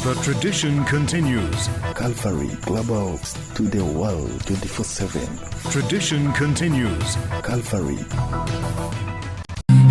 The tradition continues. Calvary Global to the world 24/7. Tradition continues. Calvary.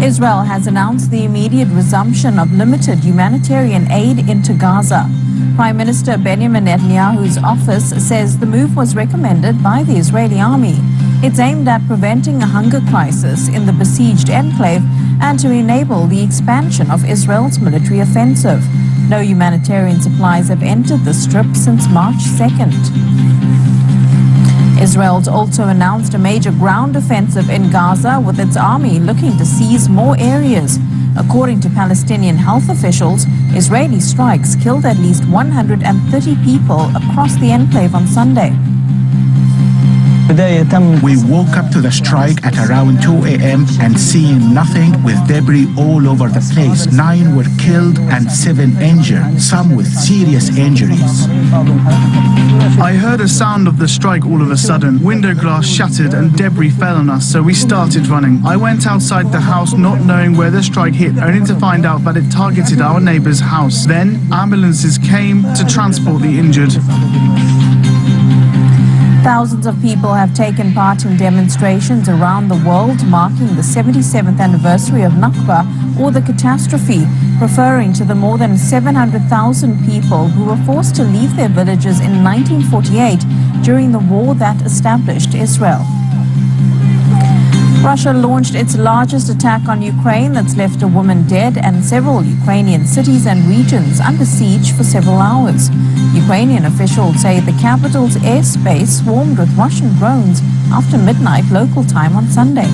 Israel has announced the immediate resumption of limited humanitarian aid into Gaza. Prime Minister Benjamin Netanyahu's office says the move was recommended by the Israeli army. It's aimed at preventing a hunger crisis in the besieged enclave and to enable the expansion of Israel's military offensive. No humanitarian supplies have entered the strip since March 2nd. Israel's also announced a major ground offensive in Gaza, with its army looking to seize more areas. According to Palestinian health officials, Israeli strikes killed at least 130 people across the enclave on Sunday. We woke up to the strike at around 2 a.m. and seeing nothing, with debris all over the place. 9 were killed and 7 injured, some with serious injuries. I heard a sound of the strike all of a sudden. Window glass shattered and debris fell on us, so we started running. I went outside the house not knowing where the strike hit, only to find out that it targeted our neighbor's house. Then ambulances came to transport the injured. Thousands of people have taken part in demonstrations around the world marking the 77th anniversary of Nakba, or the catastrophe, referring to the more than 700,000 people who were forced to leave their villages in 1948 during the war that established Israel. Russia launched its largest attack on Ukraine that's left a woman dead and several Ukrainian cities and regions under siege for several hours. Ukrainian officials say the capital's airspace swarmed with Russian drones after midnight local time on Sunday.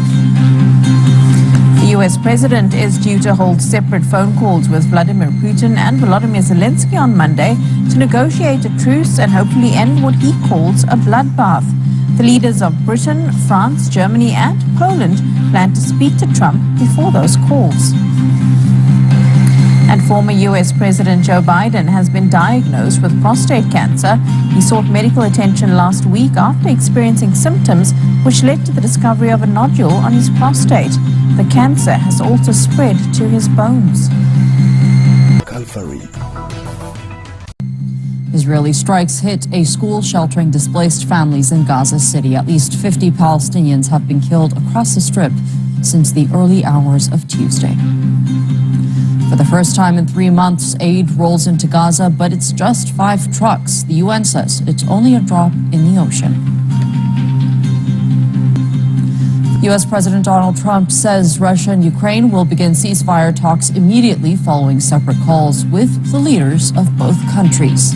The US president is due to hold separate phone calls with Vladimir Putin and Volodymyr Zelensky on Monday to negotiate a truce and hopefully end what he calls a bloodbath. The leaders of Britain, France, Germany and Poland plan to speak to Trump before those calls. And former US President Joe Biden has been diagnosed with prostate cancer. He sought medical attention last week after experiencing symptoms which led to the discovery of a nodule on his prostate. The cancer has also spread to his bones. Calvary. Israeli strikes hit a school sheltering displaced families in Gaza City. At least 50 Palestinians have been killed across the strip since the early hours of Tuesday. For the first time in 3 months, aid rolls into Gaza, but it's just 5 trucks. The UN says it's only a drop in the ocean. U.S. President Donald Trump says Russia and Ukraine will begin ceasefire talks immediately following separate calls with the leaders of both countries.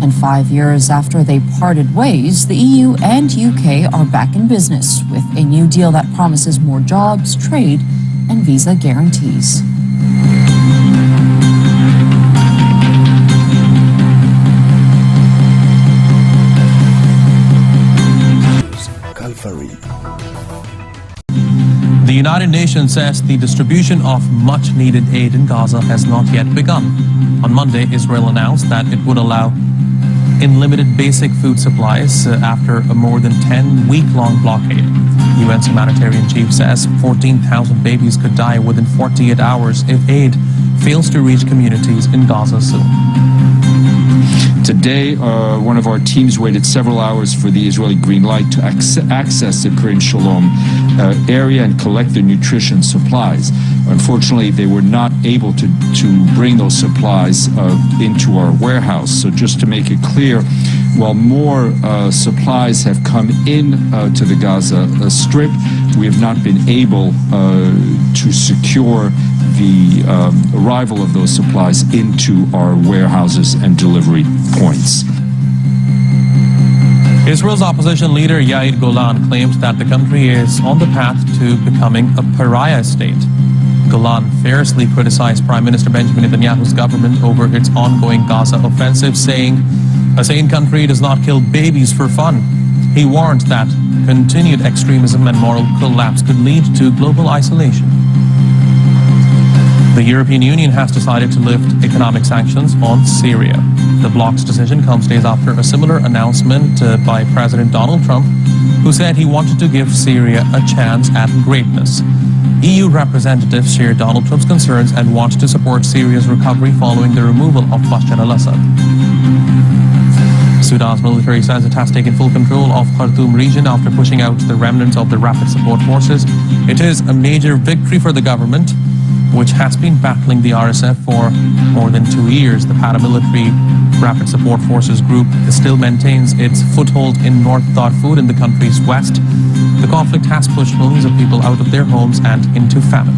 And 5 years after they parted ways, the EU and UK are back in business with a new deal that promises more jobs, trade, and visa guarantees. Calvary. The United Nations says the distribution of much-needed aid in Gaza has not yet begun. On Monday, Israel announced that it would allow unlimited basic food supplies after a more than 10-week-long blockade. UN's humanitarian chief says 14,000 babies could die within 48 hours if aid fails to reach communities in Gaza soon. Today, one of our teams waited several hours for the Israeli green light to access the Kiryat Shalom area and collect their nutrition supplies. Unfortunately, they were not able to bring those supplies into our warehouse. So just to make it clear, while more supplies have come in to the Gaza Strip, we have not been able to secure the arrival of those supplies into our warehouses and delivery points. Israel's opposition leader Yair Golan claims that the country is on the path to becoming a pariah state. Golan fiercely criticized Prime Minister Benjamin Netanyahu's government over its ongoing Gaza offensive, saying a sane country does not kill babies for fun. He warned that continued extremism and moral collapse could lead to global isolation. The European Union has decided to lift economic sanctions on Syria. The bloc's decision comes days after a similar announcement by President Donald Trump, who said he wanted to give Syria a chance at greatness. EU representatives share Donald Trump's concerns and want to support Syria's recovery following the removal of Bashar al-Assad. Sudan's military says it has taken full control of Khartoum region after pushing out the remnants of the Rapid Support Forces. It is a major victory for the government, which has been battling the RSF for more than 2 years. The paramilitary Rapid Support Forces group still maintains its foothold in North Darfur in the country's west. The conflict has pushed millions of people out of their homes and into famine.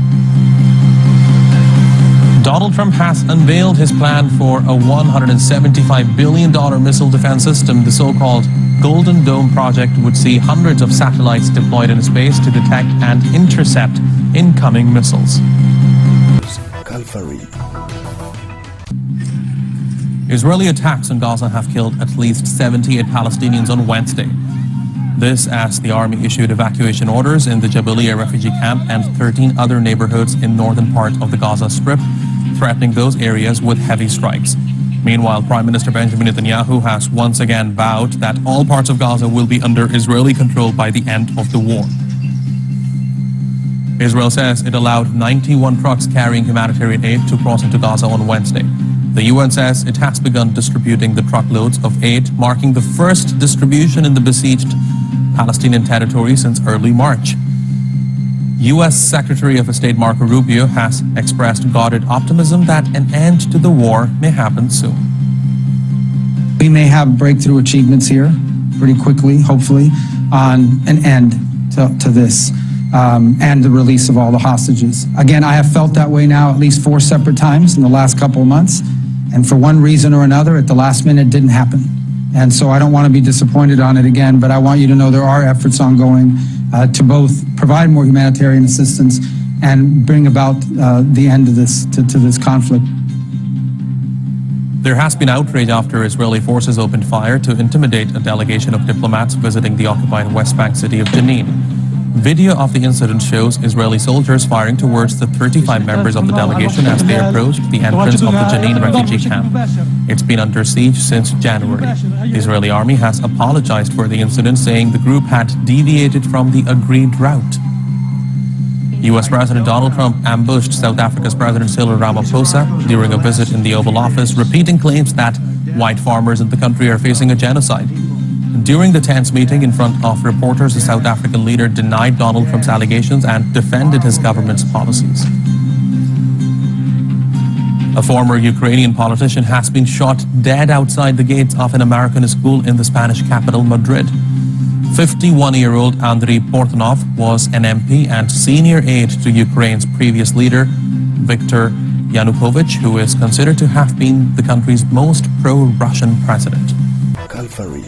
Donald Trump has unveiled his plan for a $175 billion missile defense system. The so-called Golden Dome project would see hundreds of satellites deployed in space to detect and intercept incoming missiles. Calvary. Israeli attacks on Gaza have killed at least 78 Palestinians on Wednesday. This as the army issued evacuation orders in the Jabalia refugee camp and 13 other neighborhoods in northern part of the Gaza Strip, threatening those areas with heavy strikes. Meanwhile, Prime Minister Benjamin Netanyahu has once again vowed that all parts of Gaza will be under Israeli control by the end of the war. Israel says it allowed 91 trucks carrying humanitarian aid to cross into Gaza on Wednesday. The UN says it has begun distributing the truckloads of aid, marking the first distribution in the besieged Palestinian territory since early March. U.S. Secretary of State Marco Rubio has expressed guarded optimism that an end to the war may happen soon. We may have breakthrough achievements here pretty quickly, hopefully, on an end to this. And the release of all the hostages. Again, I have felt that way now at least 4 separate times in the last couple of months, and for one reason or another, at the last minute, it didn't happen. And so I don't want to be disappointed on it again, but I want you to know there are efforts ongoing to both provide more humanitarian assistance and bring about the end of this to this conflict. There has been outrage after Israeli forces opened fire to intimidate a delegation of diplomats visiting the occupied West Bank city of Jenin. Video of the incident shows Israeli soldiers firing towards the 35 members of the delegation as they approached the entrance of the Jenin refugee camp. It's been under siege since January. The Israeli army has apologized for the incident, saying the group had deviated from the agreed route. U.S. President Donald Trump ambushed South Africa's President Cyril Ramaphosa during a visit in the Oval Office, repeating claims that white farmers in the country are facing a genocide. During the tense meeting in front of reporters, the South African leader denied Donald Trump's allegations and defended his government's policies. A former Ukrainian politician has been shot dead outside the gates of an American school in the Spanish capital, Madrid. 51-year-old Andriy Portnov was an MP and senior aide to Ukraine's previous leader, Viktor Yanukovych, who is considered to have been the country's most pro-Russian president. Calvary.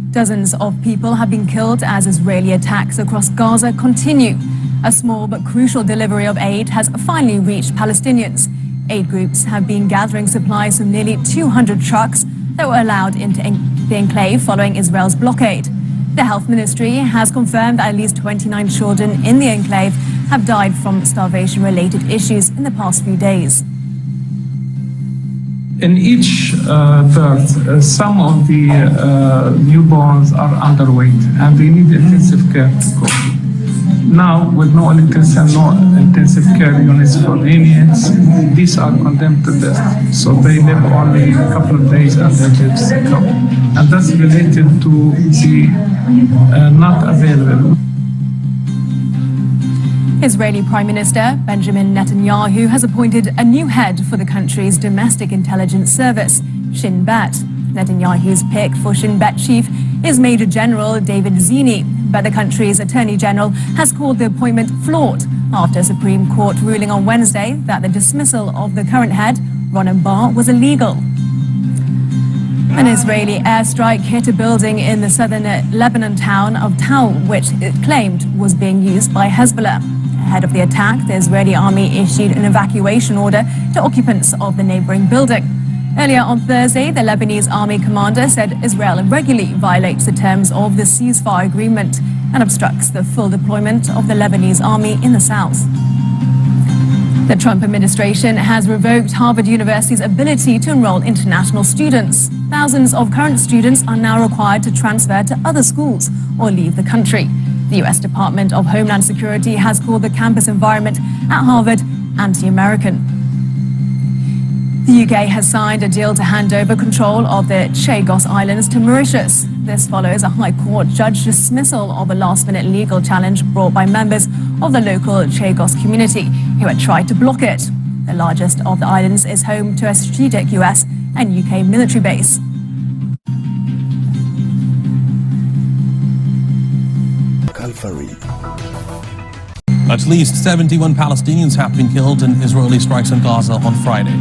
Dozens of people have been killed as Israeli attacks across Gaza continue. A small but crucial delivery of aid has finally reached Palestinians. Aid groups have been gathering supplies from nearly 200 trucks that were allowed into the enclave following Israel's blockade. The health ministry has confirmed that at least 29 children in the enclave have died from starvation-related issues in the past few days. In each birth, some of the newborns are underweight and they need intensive care to go. Now, with no intensive care units for inmates, these are condemned to death. So they live only a couple of days and their lives go. And that's related to the not available. Israeli Prime Minister Benjamin Netanyahu has appointed a new head for the country's domestic intelligence service, Shin Bet. Netanyahu's pick for Shin Bet chief is Major General David Zini, but the country's Attorney General has called the appointment flawed after a Supreme Court ruling on Wednesday that the dismissal of the current head, Ronen Bar, was illegal. An Israeli airstrike hit a building in the southern Lebanon town of Tal, which it claimed was being used by Hezbollah. Ahead of the attack, the Israeli army issued an evacuation order to occupants of the neighboring building. Earlier on Thursday, the Lebanese army commander said Israel regularly violates the terms of the ceasefire agreement and obstructs the full deployment of the Lebanese army in the south. The Trump administration has revoked Harvard University's ability to enroll international students. Thousands of current students are now required to transfer to other schools or leave the country. The U.S. Department of Homeland Security has called the campus environment at Harvard anti-American. The UK has signed a deal to hand over control of the Chagos Islands to Mauritius. This follows a High Court judge dismissal of a last-minute legal challenge brought by members of the local Chagos community who had tried to block it. The largest of the islands is home to a strategic US and UK military base. Calvary. At least 71 Palestinians have been killed in Israeli strikes in Gaza on Friday.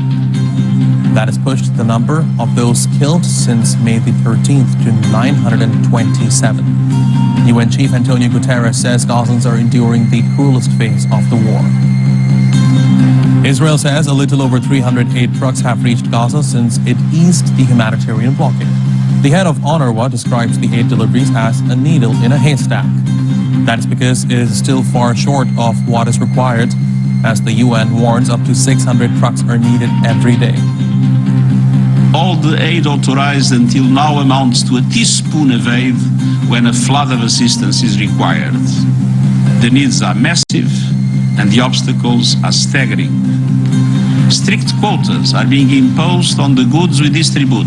That has pushed the number of those killed since May the 13th to 927. UN Chief Antonio Guterres says Gazans are enduring the cruelest phase of the war. Israel says a little over 300 aid trucks have reached Gaza since it eased the humanitarian blockade. The head of UNRWA describes the aid deliveries as a needle in a haystack. That is because it is still far short of what is required, as the UN warns up to 600 trucks are needed every day. All the aid authorized until now amounts to a teaspoon of aid when a flood of assistance is required. The needs are massive and the obstacles are staggering. Strict quotas are being imposed on the goods we distribute.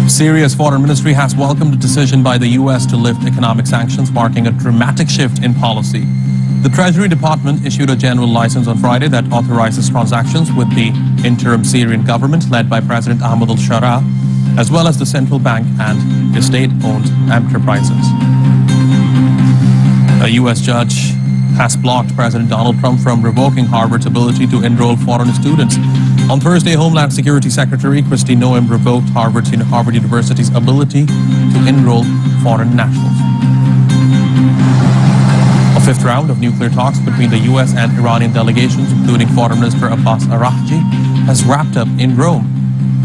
Syria's foreign ministry has welcomed a decision by the U.S. to lift economic sanctions, marking a dramatic shift in policy. The Treasury Department issued a general license on Friday that authorizes transactions with the interim Syrian government led by President Ahmed al-Shara, as well as the central bank and the state-owned enterprises. A U.S. judge has blocked President Donald Trump from revoking Harvard's ability to enroll foreign students. On Thursday, Homeland Security Secretary Kristi Noem revoked Harvard University's ability to enroll foreign nationals. A fifth round of nuclear talks between the U.S. and Iranian delegations, including Foreign Minister Abbas Araghchi, has wrapped up in Rome.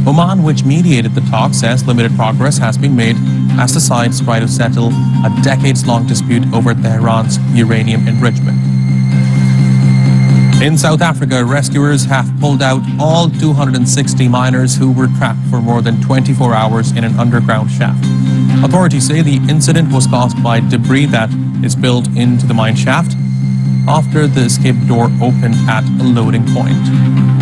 Oman, which mediated the talks, says limited progress has been made as the sides try to settle a decades-long dispute over Tehran's uranium enrichment. In South Africa, rescuers have pulled out all 260 miners who were trapped for more than 24 hours in an underground shaft. Authorities say the incident was caused by debris that is built into the mine shaft after the escape door opened at a loading point.